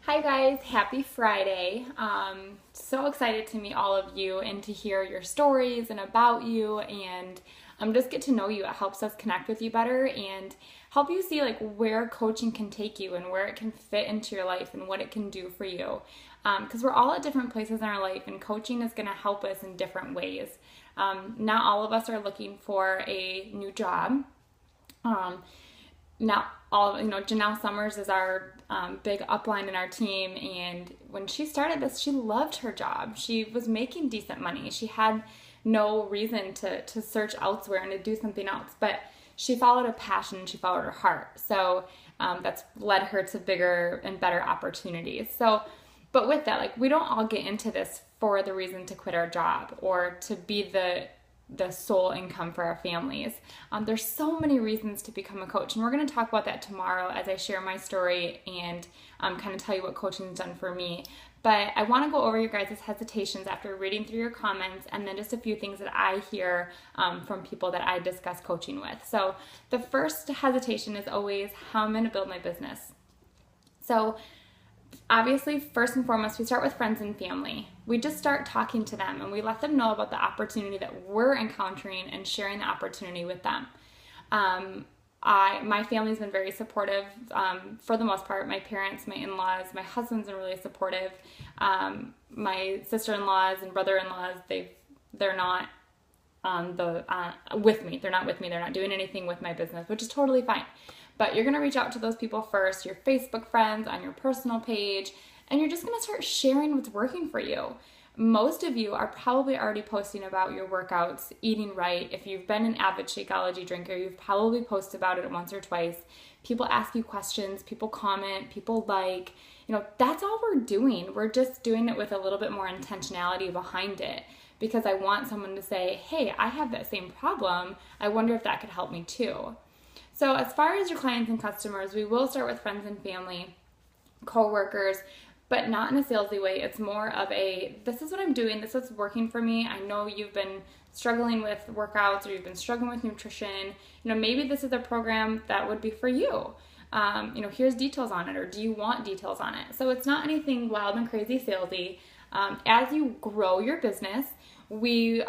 Hi guys, happy Friday. So excited to meet all of you and to hear your stories and about you and just get to know you. It helps us connect with you better and help you see like where coaching can take you and where it can fit into your life and what it can do for you. Because we're all at different places in our life and coaching is going to help us in different ways. Not all of us are looking for a new job. Now Janelle Summers is our big upline in our team, and when she started this, she loved her job. She was making decent money. She had no reason to search elsewhere and to do something else, but she followed a passion, she followed her heart. So that's led her to bigger and better opportunities. But with that, like, we don't all get into this for the reason to quit our job or to be the sole income for our families. There's so many reasons to become a coach, and we're going to talk about that tomorrow as I share my story and kind of tell you what coaching has done for me. But I want to go over your guys' hesitations after reading through your comments, and then just a few things that I hear from people that I discuss coaching with. So the first hesitation is always how I'm going to build my business. So obviously, first and foremost, we start with friends and family. We just start talking to them and we let them know about the opportunity that we're encountering and sharing the opportunity with them. My family's been very supportive for the most part. My parents, my in-laws, my husband's been really supportive. My sister-in-laws and brother-in-laws, they're not with me. They're not with me. They're not doing anything with my business, which is totally fine. But you're going to reach out to those people first, your Facebook friends, on your personal page, and you're just going to start sharing what's working for you. Most of you are probably already posting about your workouts, eating right. If you've been an avid Shakeology drinker, you've probably posted about it once or twice. People ask you questions, people comment, people like. That's all we're doing. We're just doing it with a little bit more intentionality behind it, because I want someone to say, hey, I have that same problem. I wonder if that could help me too. So as far as your clients and customers, we will start with friends and family, coworkers, but not in a salesy way. It's more of this is what I'm doing, this is working for me. I know you've been struggling with workouts or you've been struggling with nutrition. Maybe this is a program that would be for you. Here's details on it, or do you want details on it? So it's not anything wild and crazy salesy. As you grow your business, we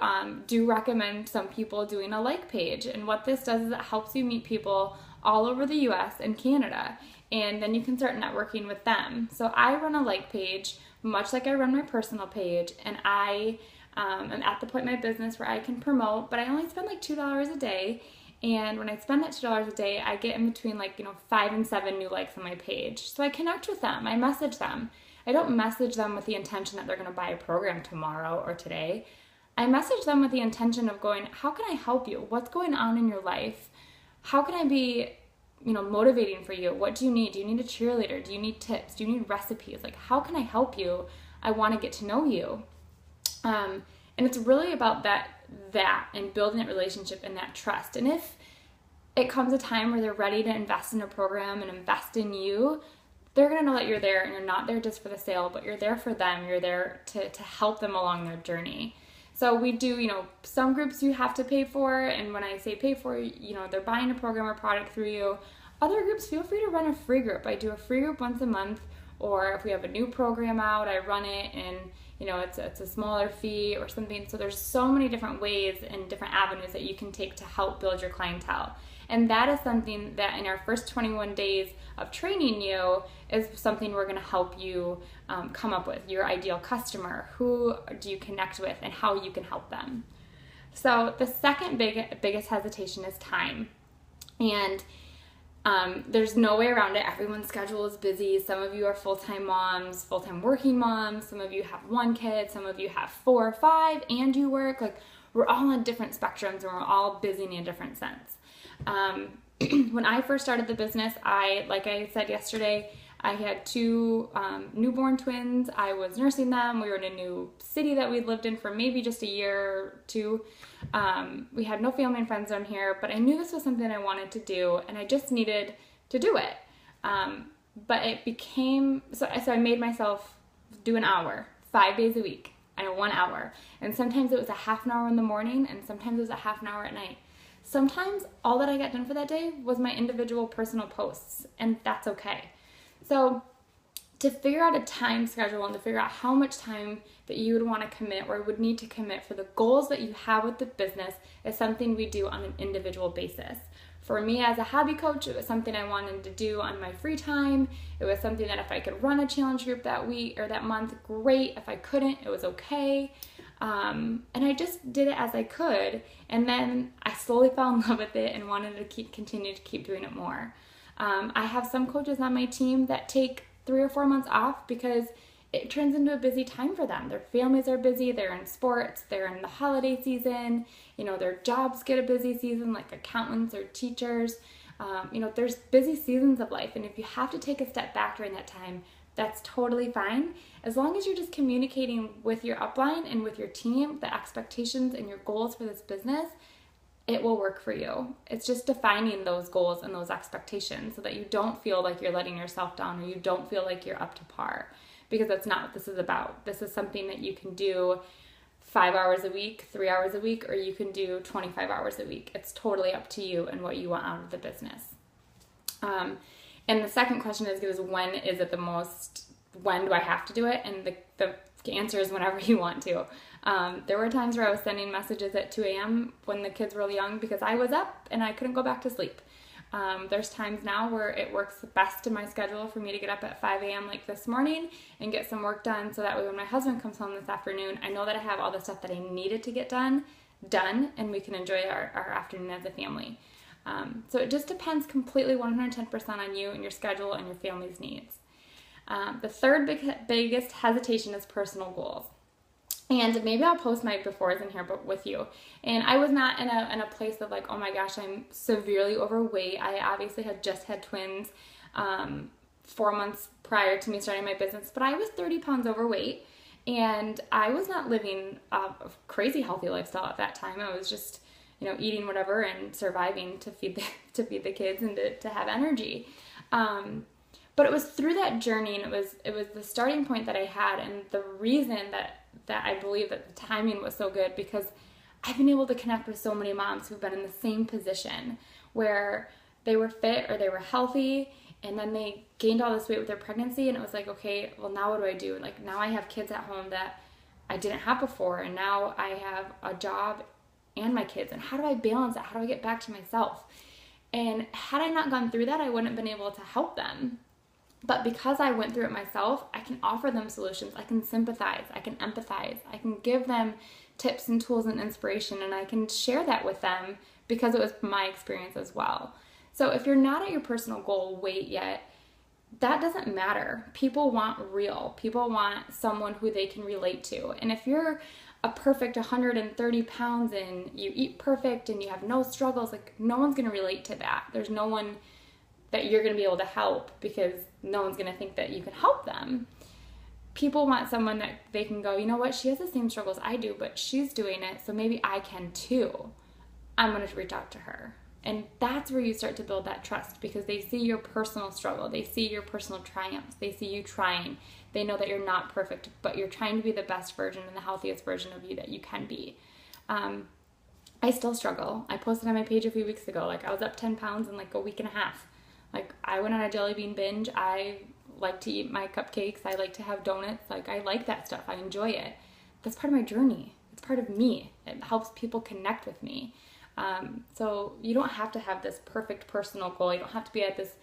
do recommend some people doing a like page. And what this does is it helps you meet people all over the US and Canada. And then you can start networking with them. So I run a like page, much like I run my personal page. And I am at the point in my business where I can promote, but I only spend like $2 a day. And when I spend that $2 a day, I get in between 5 and 7 new likes on my page. So I connect with them, I message them. I don't message them with the intention that they're going to buy a program tomorrow or today. I message them with the intention of going, how can I help you? What's going on in your life? How can I be, motivating for you? What do you need? Do you need a cheerleader? Do you need tips? Do you need recipes? How can I help you? I want to get to know you. And it's really about that and building that relationship and that trust. And if it comes a time where they're ready to invest in a program and invest in you, they're going to know that you're there and you're not there just for the sale, but you're there for them. You're there to help them along their journey. So we do, some groups you have to pay for, and when I say pay for, they're buying a program or product through you. Other groups, feel free to run a free group. I do a free group once a month, or if we have a new program out, I run it, and it's a smaller fee or something. So there's so many different ways and different avenues that you can take to help build your clientele. And that is something that in our first 21 days of training you is something we're going to help you come up with. Your ideal customer, who do you connect with, and how you can help them. So the second biggest hesitation is time. And there's no way around it. Everyone's schedule is busy. Some of you are full-time moms, full-time working moms. Some of you have 1 kid. Some of you have 4 or 5 and you work. We're all on different spectrums and we're all busy in a different sense. When I first started the business, like I said yesterday, I had 2 newborn twins. I was nursing them. We were in a new city that we'd lived in for maybe just a year or 2. We had no family and friends down here, but I knew this was something I wanted to do, and I just needed to do it. But it became, so I made myself do an hour, 5 days a week, and 1 hour. And sometimes it was a half an hour in the morning, and sometimes it was a half an hour at night. Sometimes all that I got done for that day was my individual personal posts, and that's okay. So to figure out a time schedule and to figure out how much time that you would want to commit or would need to commit for the goals that you have with the business is something we do on an individual basis. For me as a hobby coach, it was something I wanted to do on my free time. It was something that if I could run a challenge group that week or that month, great. If I couldn't, it was okay. And I just did it as I could. And then I slowly fell in love with it and wanted to continue to keep doing it more. I have some coaches on my team that take 3 or 4 months off because it turns into a busy time for them. Their families are busy, they're in sports, they're in the holiday season, their jobs get a busy season like accountants or teachers. There's busy seasons of life, and if you have to take a step back during that time, that's totally fine. As long as you're just communicating with your upline and with your team the expectations and your goals for this business, it will work for you. It's just defining those goals and those expectations so that you don't feel like you're letting yourself down or you don't feel like you're up to par, because that's not what this is about. This is something that you can do 5 hours a week, 3 hours a week, or you can do 25 hours a week. It's totally up to you and what you want out of the business. And the second question is when do I have to do it? And the answer is whenever you want to. There were times where I was sending messages at 2 a.m. when the kids were young because I was up and I couldn't go back to sleep. There's times now where it works best in my schedule for me to get up at 5 a.m. like this morning and get some work done, so that way when my husband comes home this afternoon, I know that I have all the stuff that I needed to get done, and we can enjoy our afternoon as a family. So it just depends completely 110% on you and your schedule and your family's needs. The third biggest hesitation is personal goals. And maybe I'll post my befores in here with you. And I was not in a place of like, oh my gosh, I'm severely overweight. I obviously had just had twins 4 months prior to me starting my business, but I was 30 pounds overweight. And I was not living a crazy healthy lifestyle at that time. I was just, eating whatever and surviving to feed the kids and to have energy. But it was through that journey, and it was the starting point that I had, and the reason that I believe that the timing was so good, because I've been able to connect with so many moms who've been in the same position where they were fit or they were healthy, and then they gained all this weight with their pregnancy, and it was like, okay, well, now what do I do? Like, now I have kids at home that I didn't have before, and now I have a job and my kids, and how do I balance it? How do I get back to myself? And had I not gone through that, I wouldn't have been able to help them. But because I went through it myself, I can offer them solutions. I can sympathize. I can empathize. I can give them tips and tools and inspiration, and I can share that with them because it was my experience as well. So if you're not at your personal goal weight yet, that doesn't matter. People want real. People want someone who they can relate to. And if you're a perfect 130 pounds and you eat perfect and you have no struggles, like, no one's going to relate to that. There's no one that you're going to be able to help because no one's going to think that you can help them. People want someone that they can go, you know what, she has the same struggles I do, but she's doing it, so maybe I can too. I'm going to reach out to her. And that's where you start to build that trust, because they see your personal struggle. They see your personal triumphs. They see you trying. They know that you're not perfect, but you're trying to be the best version and the healthiest version of you that you can be. I still struggle. I posted on my page a few weeks ago, like, I was up 10 pounds in like a week and a half. Like, I went on a jelly bean binge. I like to eat my cupcakes. I like to have donuts. Like, I like that stuff. I enjoy it. That's part of my journey. It's part of me. It helps people connect with me. So you don't have to have this perfect personal goal. You don't have to be at this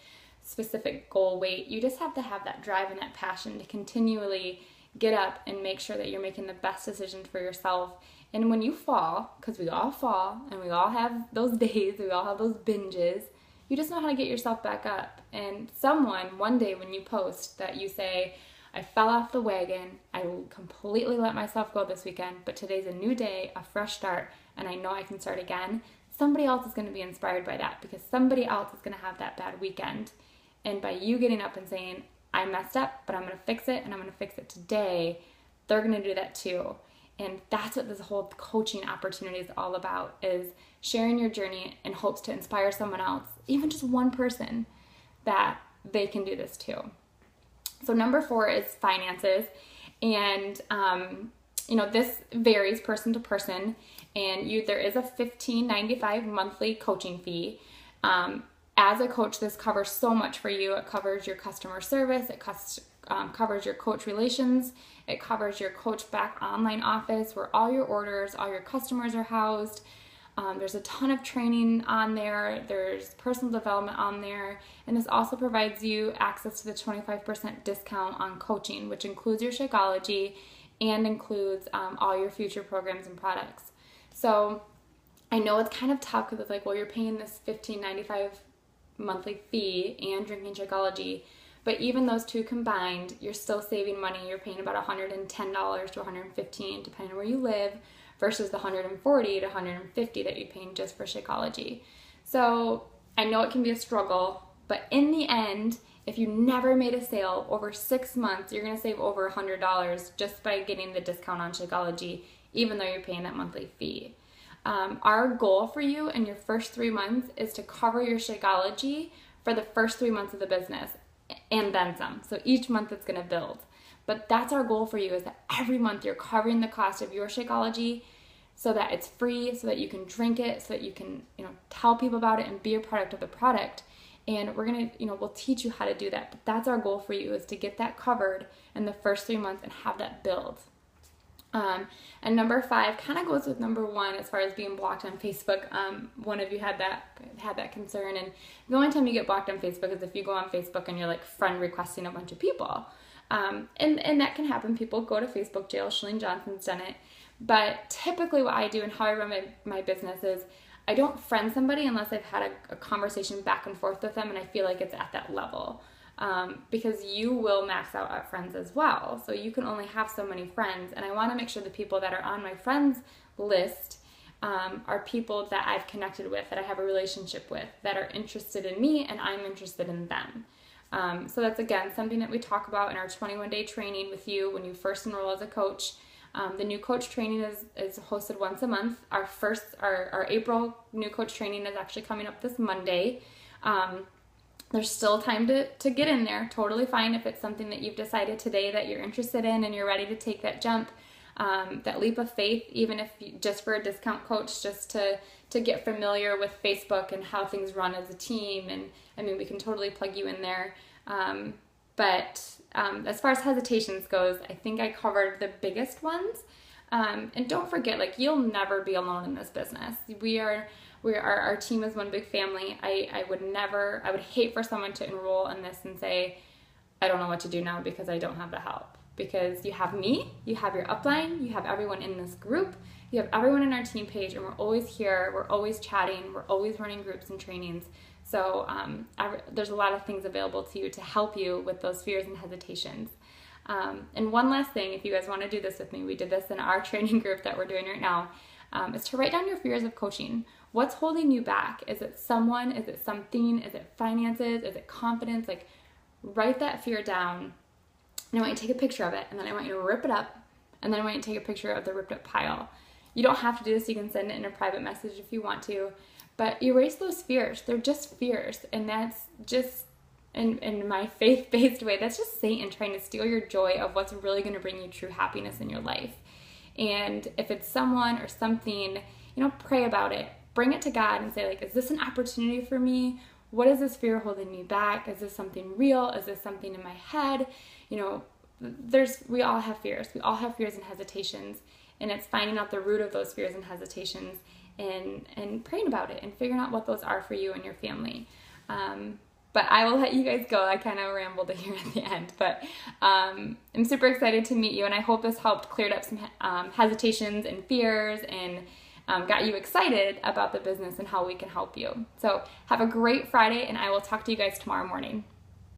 specific goal weight. You just have to have that drive and that passion to continually get up and make sure that you're making the best decisions for yourself. And when you fall, because we all fall and we all have those days, we all have those binges, you just know how to get yourself back up. And someone, one day when you post that you say, I fell off the wagon, I completely let myself go this weekend, but today's a new day, a fresh start, and I know I can start again, somebody else is going to be inspired by that, because somebody else is going to have that bad weekend. And by you getting up and saying, I messed up, but I'm going to fix it, and I'm going to fix it today, they're going to do that too. And that's what this whole coaching opportunity is all about, is sharing your journey in hopes to inspire someone else, even just one person, that they can do this too. So number 4 is finances. And, this varies person to person, and there is a $15.95 monthly coaching fee. As a coach, this covers so much for you. It covers your customer service. It covers your coach relations. It covers your coach back online office where all your orders, all your customers are housed. There's a ton of training on there. There's personal development on there. And this also provides you access to the 25% discount on coaching, which includes your Shakeology and includes all your future programs and products. So I know it's kind of tough because it's like, well, you're paying this $15.95 monthly fee and drinking Shakeology. But even those two combined, you're still saving money. You're paying about $110 to $115 depending on where you live, versus the $140 to $150 that you're paying just for Shakeology. So I know it can be a struggle, but in the end, if you never made a sale over 6 months, you're going to save over $100 just by getting the discount on Shakeology, even though you're paying that monthly fee. Our goal for you in your first 3 months is to cover your Shakeology for the first 3 months of the business and then some. So each month it's going to build. But that's our goal for you, is that every month you're covering the cost of your Shakeology so that it's free, so that you can drink it, so that you can, tell people about it and be a product of the product. And we're going to, we'll teach you how to do that. But that's our goal for you, is to get that covered in the first 3 months and have that build. And number 5 kind of goes with number 1 as far as being blocked on Facebook. One of you had that concern, and the only time you get blocked on Facebook is if you go on Facebook and you're like friend requesting a bunch of people. And that can happen. People go to Facebook jail. Shalene Johnson's done it. But typically what I do and how I run my business is I don't friend somebody unless I've had a conversation back and forth with them and I feel like it's at that level. Because you will max out at friends as well. So you can only have so many friends. And I want to make sure the people that are on my friends list are people that I've connected with, that I have a relationship with, that are interested in me and I'm interested in them. So that's, again, something that we talk about in our 21-day training with you when you first enroll as a coach. The new coach training is hosted once a month. Our April new coach training is actually coming up this Monday. There's still time to get in there. Totally fine if it's something that you've decided today that you're interested in and you're ready to take that jump, that leap of faith, even if just for a discount coach, just to get familiar with Facebook and how things run as a team. And I mean, we can totally plug you in there. But as far as hesitations goes, I think I covered the biggest ones. And don't forget, you'll never be alone in this business. Our team is one big family. I would hate for someone to enroll in this and say, I don't know what to do now because I don't have the help. Because you have me, you have your upline, you have everyone in this group, you have everyone in our team page, and we're always here, we're always chatting, we're always running groups and trainings. So there's a lot of things available to you to help you with those fears and hesitations. And one last thing, if you guys want to do this with me, we did this in our training group that we're doing right now, is to write down your fears of coaching. What's holding you back? Is it someone? Is it something? Is it finances? Is it confidence? Write that fear down. And I want you to take a picture of it, and then I want you to rip it up, and then I want you to take a picture of the ripped up pile. You don't have to do this. You can send it in a private message if you want to, but erase those fears. They're just fears, and that's just, in my faith-based way, that's just Satan trying to steal your joy of what's really going to bring you true happiness in your life. And if it's someone or something, pray about it. Bring it to God and say, is this an opportunity for me? What is this fear holding me back? Is this something real? Is this something in my head? We all have fears. We all have fears and hesitations, and it's finding out the root of those fears and hesitations and praying about it and figuring out what those are for you and your family. But I will let you guys go. I kind of rambled here at the end, but I'm super excited to meet you, and I hope this helped cleared up some hesitations and fears and got you excited about the business and how we can help you. So have a great Friday, and I will talk to you guys tomorrow morning.